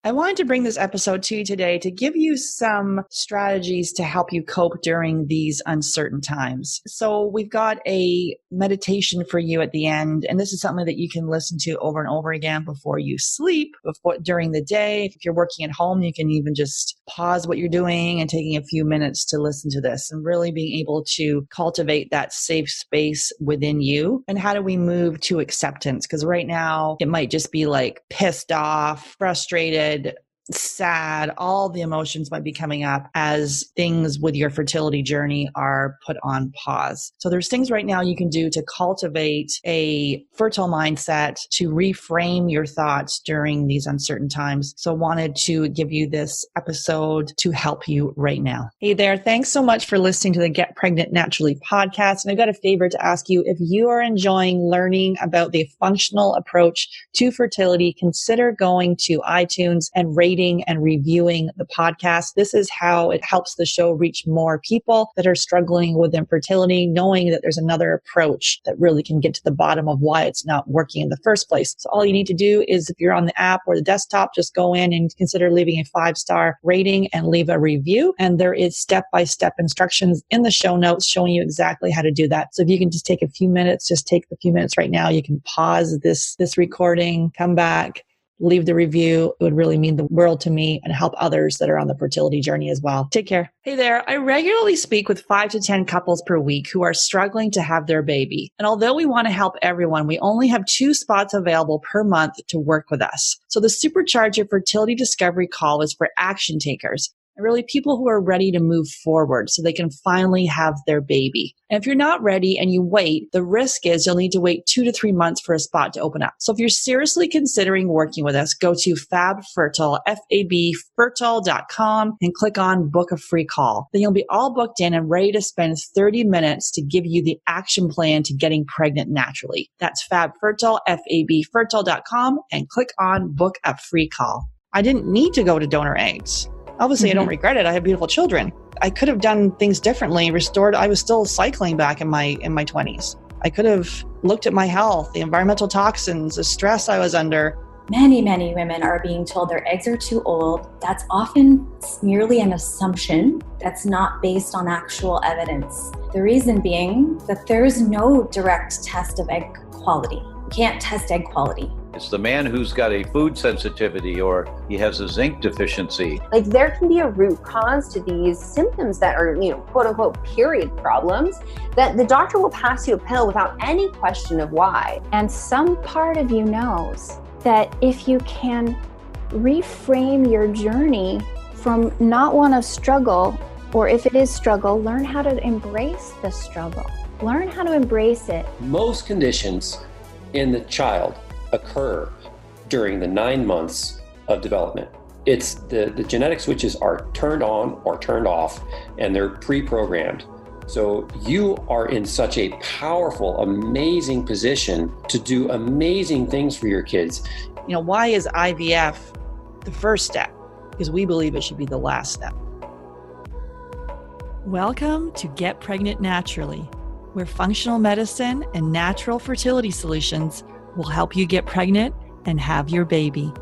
I wanted to bring this episode to you today to give you some strategies to help you cope during these uncertain times. So we've got a meditation for you at the end, and this is something that you can listen to over and over again before you sleep, during the day. If you're working at home, you can even just pause what you're doing and taking a few minutes to listen to this and really being able to cultivate that safe space within you. And how do we move to acceptance? Because right now it might just be like pissed off, frustrated, sad, all the emotions might be coming up as things with your fertility journey are put on pause. So there's things right now you can do to cultivate a fertile mindset, to reframe your thoughts during these uncertain times. So wanted to give you this episode to help you right now. Hey there. Thanks so much for listening to the Get Pregnant Naturally podcast. And I've got a favor to ask you. If you are enjoying learning about the functional approach to fertility, consider going to iTunes and rating and reviewing the podcast. This is how it helps the show reach more people that are struggling with infertility, knowing that there's another approach that really can get to the bottom of why it's not working in the first place. So all you need to do is, if you're on the app or the desktop, just go in and consider leaving a 5-star rating and leave a review. And there is step-by-step instructions in the show notes showing you exactly how to do that. So if you can just take a few minutes, just take the few minutes right now. You can pause this recording, come back, leave the review. It would really mean the world to me and help others that are on the fertility journey as well. Take care. Hey there. I regularly speak with 5 to 10 couples per week who are struggling to have their baby. And although we want to help everyone, we only have 2 spots available per month to work with us. So the Supercharge Your Fertility Discovery call is for action takers. Really people who are ready to move forward so they can finally have their baby. And if you're not ready and you wait, the risk is you'll need to wait 2 to 3 months for a spot to open up. So if you're seriously considering working with us, go to FabFertile, FabFertile.com and click on book a free call. Then you'll be all booked in and ready to spend 30 minutes to give you the action plan to getting pregnant naturally. That's FabFertile, FabFertile.com, and click on book a free call. I didn't need to go to donor eggs. Obviously, I don't regret it. I have beautiful children. I could have done things differently, restored. I was still cycling back in my 20s. I could have looked at my health, the environmental toxins, the stress I was under. Many women are being told their eggs are too old. That's often merely an assumption that's not based on actual evidence. The reason being that there is no direct test of egg quality. You can't test egg quality. It's the man who's got a food sensitivity or he has a zinc deficiency. Like, there can be a root cause to these symptoms that are, quote unquote, period problems, that the doctor will pass you a pill without any question of why. And some part of you knows that if you can reframe your journey from not want to struggle, or if it is struggle, learn how to embrace the struggle. Learn how to embrace it. Most conditions in the child occur during the 9 months of development. It's the genetic switches are turned on or turned off, and they're pre-programmed. So you are in such a powerful, amazing position to do amazing things for your kids. Why is IVF the first step? Because we believe it should be the last step. Welcome to Get Pregnant Naturally, where functional medicine and natural fertility solutions will help you get pregnant and have your baby.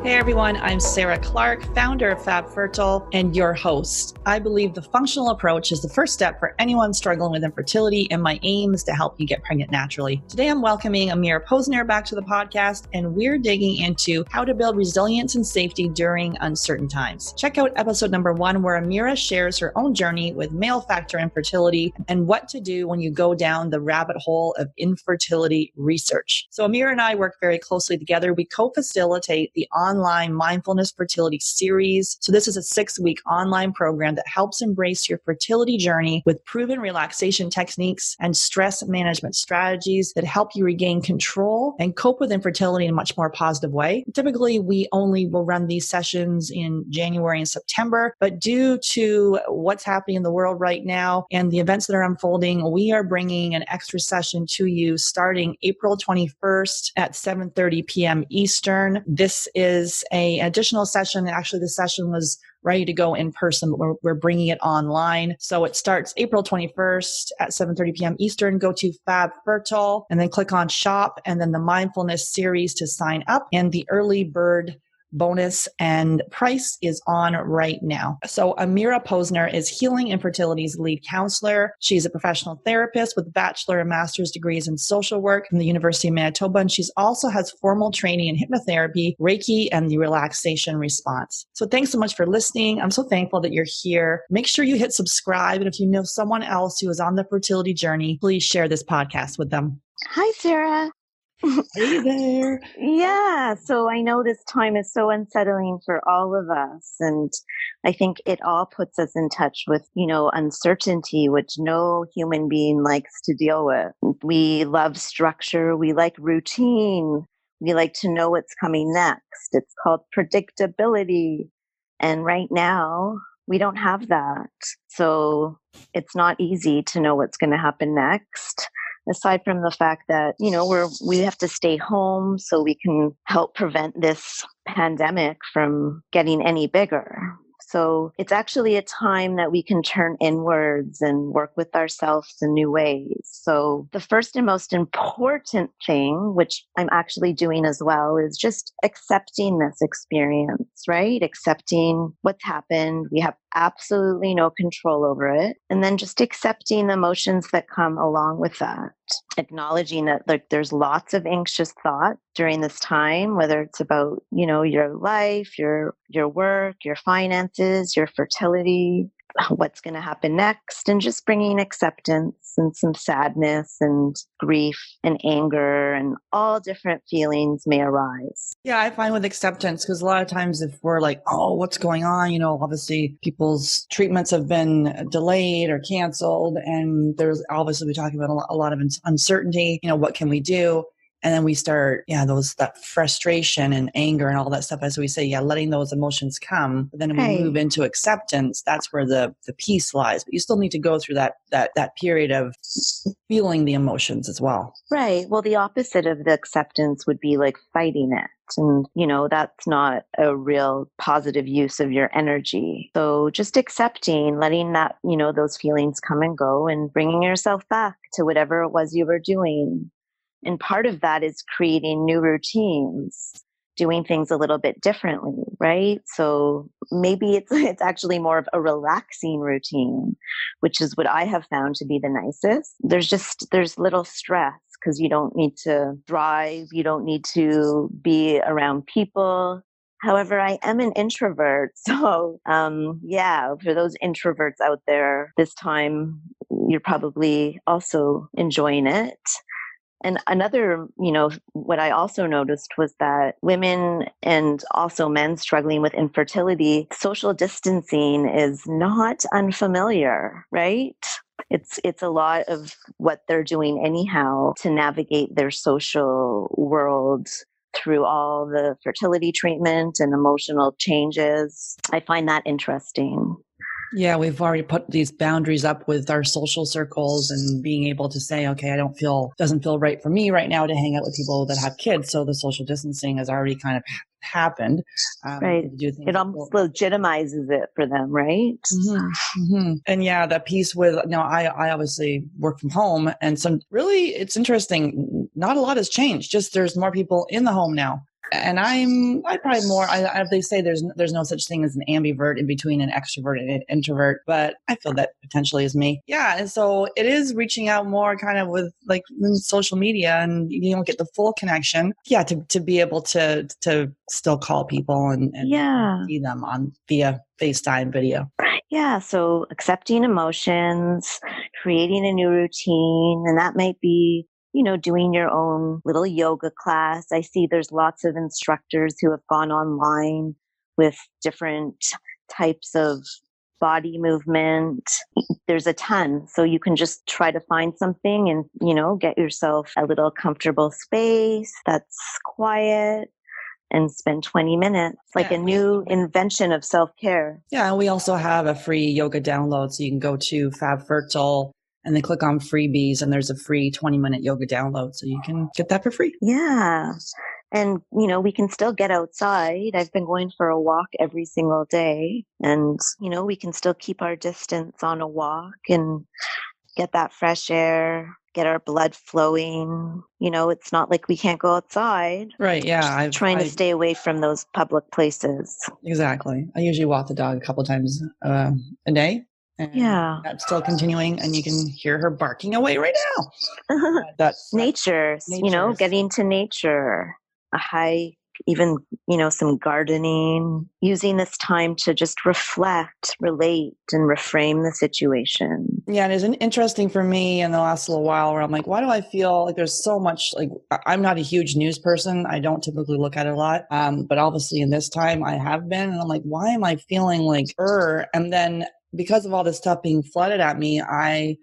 Hey everyone, I'm Sarah Clark, founder of FabFertile and your host. I believe the functional approach is the first step for anyone struggling with infertility, and my aim is to help you get pregnant naturally. Today I'm welcoming Amira Posner back to the podcast, and we're digging into how to build resilience and safety during uncertain times. Check out episode number 1, where Amira shares her own journey with male factor infertility and what to do when you go down the rabbit hole of infertility research. So Amira and I work very closely together. We co-facilitate the online Mindfulness Fertility Series. So this is a 6-week online program that helps embrace your fertility journey with proven relaxation techniques and stress management strategies that help you regain control and cope with infertility in a much more positive way. Typically, we only will run these sessions in January and September, but due to what's happening in the world right now and the events that are unfolding, we are bringing an extra session to you starting April 21st at 7:30 p.m. Eastern. This is is an additional session. Actually, the session was ready to go in person, but we're bringing it online. So it starts April 21st at 7:30 p.m. Eastern. Go to Fab Fertile and then click on shop and then the Mindfulness series to sign up, and the early bird bonus and price is on right now. So Amira Posner is Healing and Fertility's lead counselor. She's a professional therapist with bachelor and master's degrees in social work from the University of Manitoba. And she's also has formal training in hypnotherapy, Reiki, and the relaxation response. So thanks so much for listening. I'm so thankful that you're here. Make sure you hit subscribe. And if you know someone else who is on the fertility journey, please share this podcast with them. Hi, Sarah. Hey there. Yeah, so I know this time is so unsettling for all of us. And I think it all puts us in touch with, uncertainty, which no human being likes to deal with. We love structure. We like routine. We like to know what's coming next. It's called predictability. And right now, we don't have that. So it's not easy to know what's going to happen next. Aside from the fact that, we have to stay home so we can help prevent this pandemic from getting any bigger. So it's actually a time that we can turn inwards and work with ourselves in new ways. So the first and most important thing, which I'm actually doing as well, is just accepting this experience, right? Accepting what's happened. We have absolutely no control over it. And then just accepting the emotions that come along with that. Acknowledging that there's lots of anxious thought during this time, whether it's about, your life, your work, your finances, your fertility, what's going to happen next, and just bringing acceptance and some sadness and grief and anger and all different feelings may arise. Yeah, I find with acceptance, because a lot of times if we're like, oh, what's going on? Obviously people's treatments have been delayed or canceled. And there's obviously we're talking about a lot of uncertainty. What can we do? And then we start, that frustration and anger and all that stuff, as we say, letting those emotions come. But then we move into acceptance. That's where the peace lies. But you still need to go through that period of feeling the emotions as well. Right. Well, the opposite of the acceptance would be like fighting it. And, that's not a real positive use of your energy. So just accepting, letting that, those feelings come and go and bringing yourself back to whatever it was you were doing. And part of that is creating new routines, doing things a little bit differently, right? So maybe it's actually more of a relaxing routine, which is what I have found to be the nicest. There's little stress because you don't need to drive, you don't need to be around people. However, I am an introvert. So, for those introverts out there, this time you're probably also enjoying it. And another, what I also noticed was that women and also men struggling with infertility, social distancing is not unfamiliar, right? It's a lot of what they're doing anyhow to navigate their social world through all the fertility treatment and emotional changes. I find that interesting. Yeah, we've already put these boundaries up with our social circles and being able to say, okay, doesn't feel right for me right now to hang out with people that have kids. So the social distancing has already kind of happened. Right. It almost legitimizes it for them, right? Mm-hmm. Mm-hmm. And that piece with, I obviously work from home, and it's interesting. Not a lot has changed. Just there's more people in the home now. And they say there's no such thing as an ambivert in between an extrovert and an introvert, but I feel that potentially is me. Yeah. And so it is reaching out more kind of with like social media, and you don't get the full connection. Yeah. To be able to still call people and see them via FaceTime video. Yeah. So accepting emotions, creating a new routine, and that might be doing your own little yoga class. I see there's lots of instructors who have gone online with different types of body movement. There's a ton. So you can just try to find something and, get yourself a little comfortable space that's quiet and spend 20 minutes, like a new invention of self-care. Yeah. And we also have a free yoga download. So you can go to Fab Fertile and then click on freebies, and there's a free 20-minute yoga download. So you can get that for free. Yeah. And, we can still get outside. I've been going for a walk every single day. And, we can still keep our distance on a walk and get that fresh air, get our blood flowing. It's not like we can't go outside. Right. Yeah. Just trying to stay away from those public places. Exactly. I usually walk the dog a couple times a day. And yeah. That's still continuing, and you can hear her barking away right now. That's nature, getting to nature, a hike, even, some gardening, using this time to just reflect, relate, and reframe the situation. Yeah, it is interesting for me in the last little while where I'm like, why do I feel like there's so much, like, I'm not a huge news person. I don't typically look at it a lot. But obviously in this time I have been, and I'm like, why am I feeling like, and then because of all this stuff being flooded at me, I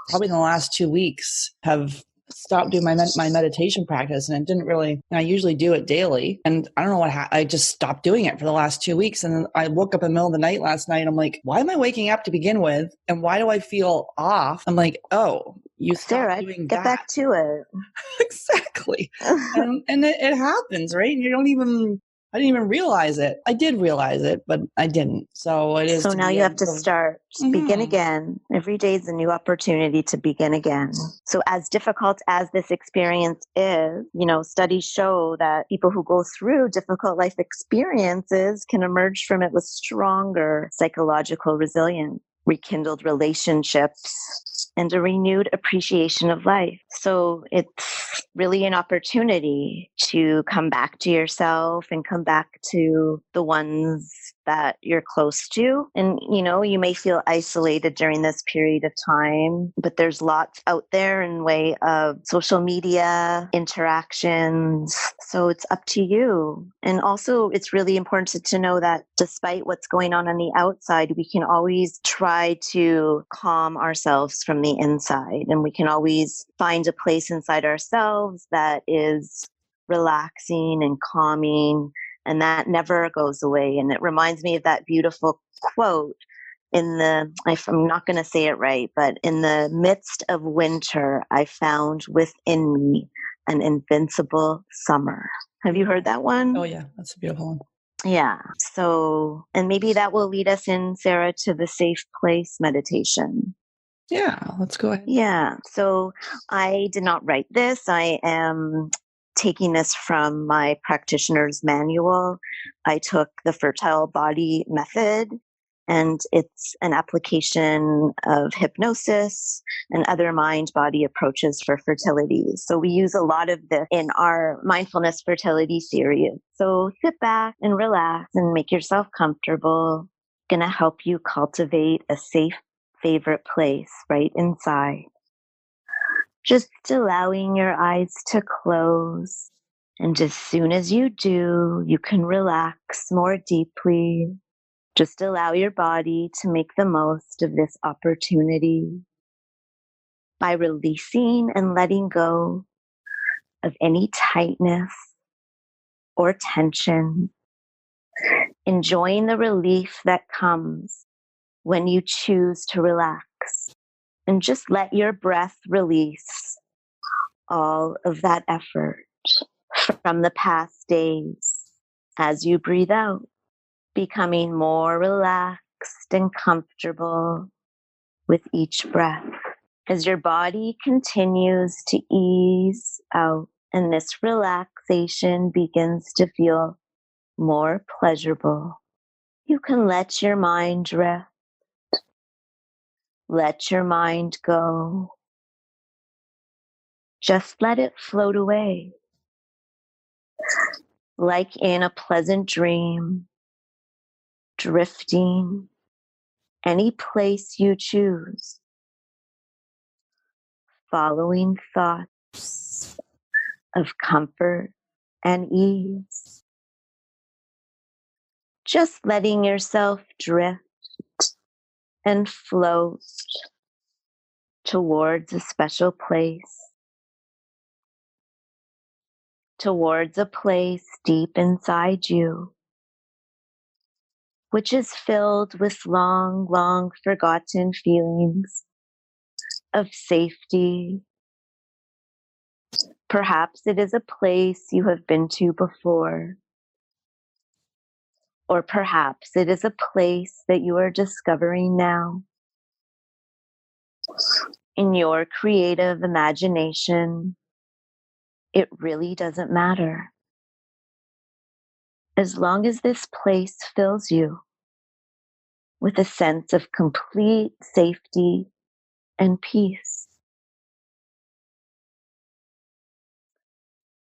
probably in the last 2 weeks have stopped doing my meditation practice, and it didn't really, I usually do it daily, and I don't know what I just stopped doing it for the last 2 weeks. And then I woke up in the middle of the night last night, and I'm like, why am I waking up to begin with, and why do I feel off? I'm like, oh, you Sarah, doing get that. Back to it. Exactly. and it happens, right? I didn't even realize it. I did realize it, but I didn't. So it is. So now you have to start, begin again. Every day is a new opportunity to begin again. So as difficult as this experience is, studies show that people who go through difficult life experiences can emerge from it with stronger psychological resilience, rekindled relationships, and a renewed appreciation of life. So it's really an opportunity to come back to yourself and come back to the ones that you're close to. And, you may feel isolated during this period of time, but there's lots out there in way of social media interactions. So it's up to you. And also it's really important to know that despite what's going on the outside, we can always try to calm ourselves from the inside. And we can always find a place inside ourselves that is relaxing and calming, and that never goes away. And it reminds me of that beautiful quote I'm not going to say it right, but in the midst of winter, I found within me an invincible summer. Have you heard that one? Oh yeah, that's a beautiful one. Yeah. So, and maybe that will lead us in, Sarah, to the safe place meditation. Yeah, let's go ahead. Yeah. So I did not write this. I am taking this from my practitioner's manual. I took the Fertile Body method, and it's an application of hypnosis and other mind-body approaches for fertility. So we use a lot of this in our Mindfulness Fertility Series. So sit back and relax and make yourself comfortable. Going to help you cultivate a safe favorite place right inside. Just allowing your eyes to close. And as soon as you do, you can relax more deeply. Just allow your body to make the most of this opportunity by releasing and letting go of any tightness or tension. Enjoying the relief that comes when you choose to relax. And just let your breath release all of that effort from the past days as you breathe out, becoming more relaxed and comfortable with each breath. As your body continues to ease out and this relaxation begins to feel more pleasurable, you can let your mind drift. Let your mind go. Just let it float away. Like in a pleasant dream, drifting any place you choose, following thoughts of comfort and ease. Just letting yourself drift and float towards a special place, towards a place deep inside you, which is filled with long, long forgotten feelings of safety, Perhaps it is a place you have been to before. Or perhaps it is a place that you are discovering now. In your creative imagination, it really doesn't matter. As long as this place fills you with a sense of complete safety and peace.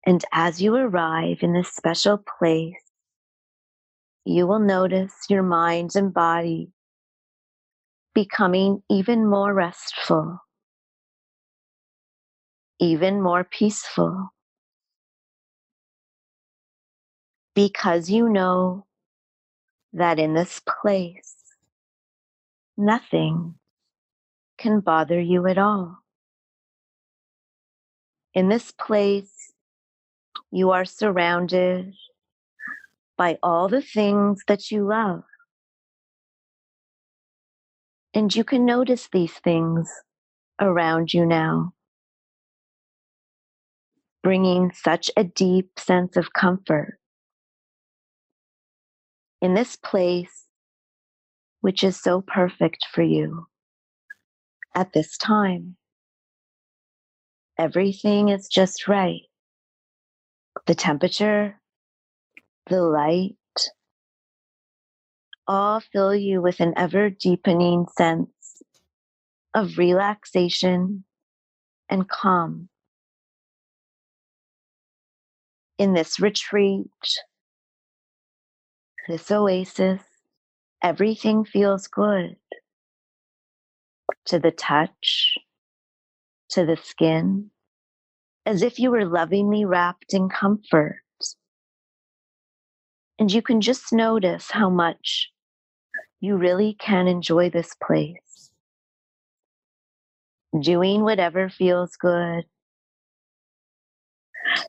And as you arrive in this special place, you will notice your mind and body becoming even more restful, even more peaceful, because you know that in this place, nothing can bother you at all. In this place, you are surrounded by all the things that you love. And you can notice these things around you now, bringing such a deep sense of comfort. In this place, which is so perfect for you at this time, everything is just right. The temperature, the light, all fill you with an ever deepening sense of relaxation and calm. In this retreat, this oasis, everything feels good to the touch, to the skin, as if you were lovingly wrapped in comfort. And you can just notice how much you really can enjoy this place, doing whatever feels good,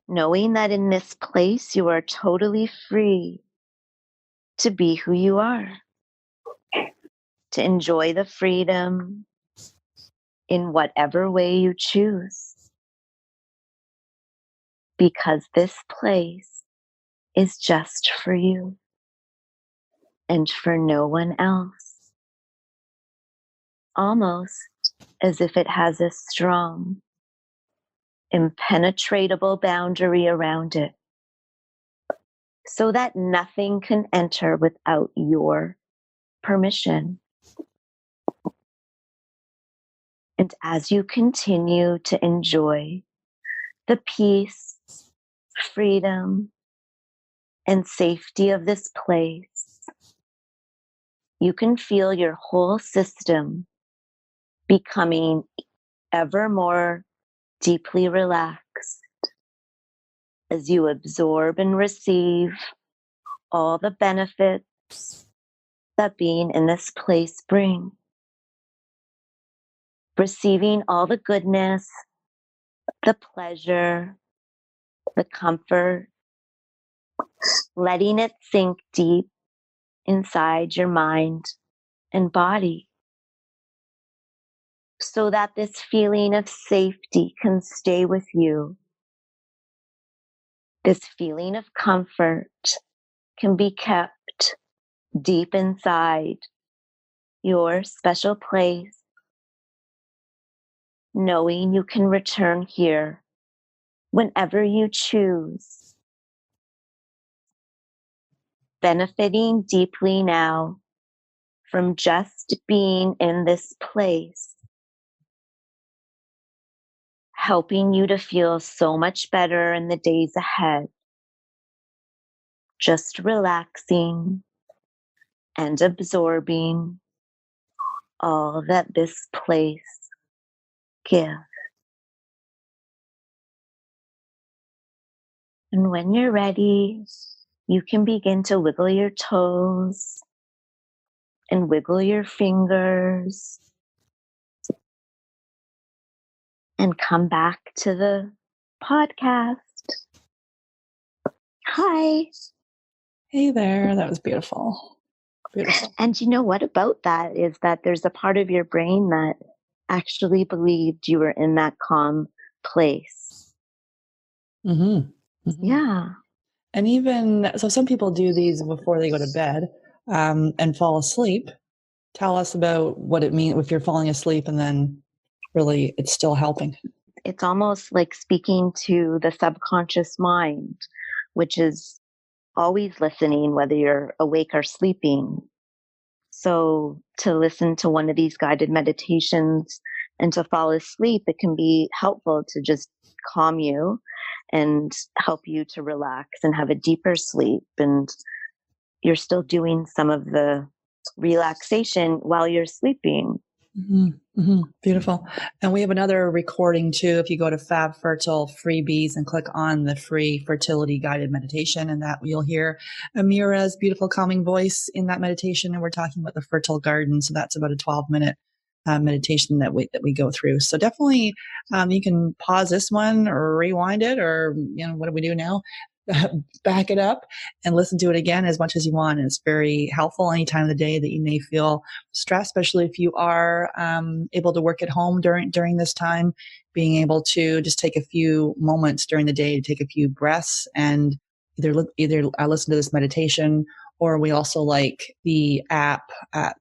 knowing that in this place you are totally free to be who you are, to enjoy the freedom in whatever way you choose, because this place is just for you and for no one else. Almost as if it has a strong, impenetrable boundary around it, so that nothing can enter without your permission. And as you continue to enjoy the peace, freedom, and safety of this place, you can feel your whole system becoming ever more deeply relaxed as you absorb and receive all the benefits that being in this place brings. Receiving all the goodness, the pleasure, the comfort, letting it sink deep inside your mind and body, so that this feeling of safety can stay with you. This feeling of comfort can be kept deep inside your special place, knowing you can return here whenever you choose, benefiting deeply now from just being in this place, helping you to feel so much better in the days ahead, just relaxing and absorbing all that this place gives. And when you're ready, you can begin to wiggle your toes and wiggle your fingers and come back to the podcast. Hi. Hey there. That was beautiful. Beautiful. And you know what about that is that there's a part of your brain that actually believed you were in that calm place. Mm-hmm. Mm-hmm. Yeah. And even so, some people do these before they go to bed and fall asleep. Tell us about what it means if you're falling asleep and then really it's still helping. It's almost like speaking to the subconscious mind, which is always listening, whether you're awake or sleeping. So to listen to one of these guided meditations and to fall asleep, it can be helpful to just calm you and help you to relax and have a deeper sleep. And you're still doing some of the relaxation while you're sleeping. Mm-hmm. Mm-hmm. Beautiful. And we have another recording too. If you go to Fab Fertile Freebies and click on the free fertility guided meditation, and that you'll hear Amira's beautiful calming voice in that meditation. And we're talking about the fertile garden. So that's about a 12-minute meditation that we go through. So definitely you can pause this one or rewind it, or what do we do now? Back it up and listen to it again as much as you want. And it's very helpful any time of the day that you may feel stressed, especially if you are able to work at home during this time, being able to just take a few moments during the day to take a few breaths and either listen to this meditation, or we also like the app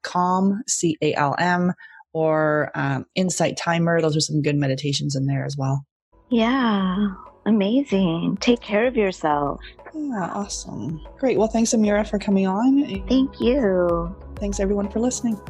Calm, CALM, or Insight Timer. Those are some good meditations in there as well. Yeah. Amazing. Take care of yourself. Yeah, awesome. Great. Well, thanks, Amira, for coming on. Thank you. Thanks, everyone, for listening.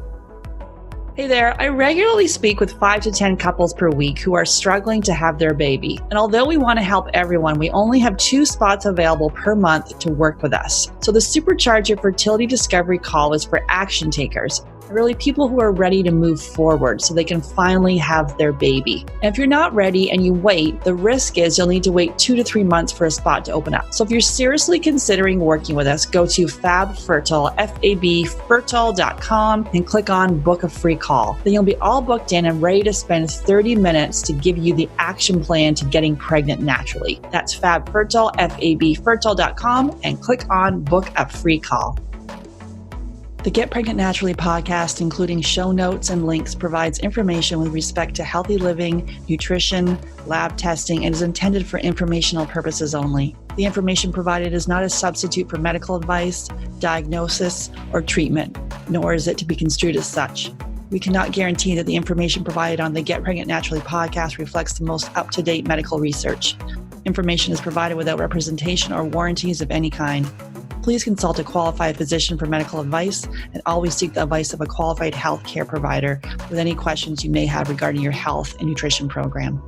Hey there. I regularly speak with 5 to 10 couples per week who are struggling to have their baby. And although we want to help everyone, we only have 2 spots available per month to work with us. So the Supercharge Your Fertility Discovery call is for action takers. Really people who are ready to move forward so they can finally have their baby. And if you're not ready and you wait, the risk is you'll need to wait 2 to 3 months for a spot to open up. So if you're seriously considering working with us, go to FabFertile, FabFertile.com and click on book a free call. Then you'll be all booked in and ready to spend 30 minutes to give you the action plan to getting pregnant naturally. That's FabFertile, FabFertile.com, and click on book a free call. The Get Pregnant Naturally podcast, including show notes and links, provides information with respect to healthy living, nutrition, lab testing, and is intended for informational purposes only. The information provided is not a substitute for medical advice, diagnosis, or treatment, nor is it to be construed as such. We cannot guarantee that the information provided on the Get Pregnant Naturally podcast reflects the most up-to-date medical research. Information is provided without representation or warranties of any kind. Please consult a qualified physician for medical advice and always seek the advice of a qualified healthcare provider with any questions you may have regarding your health and nutrition program.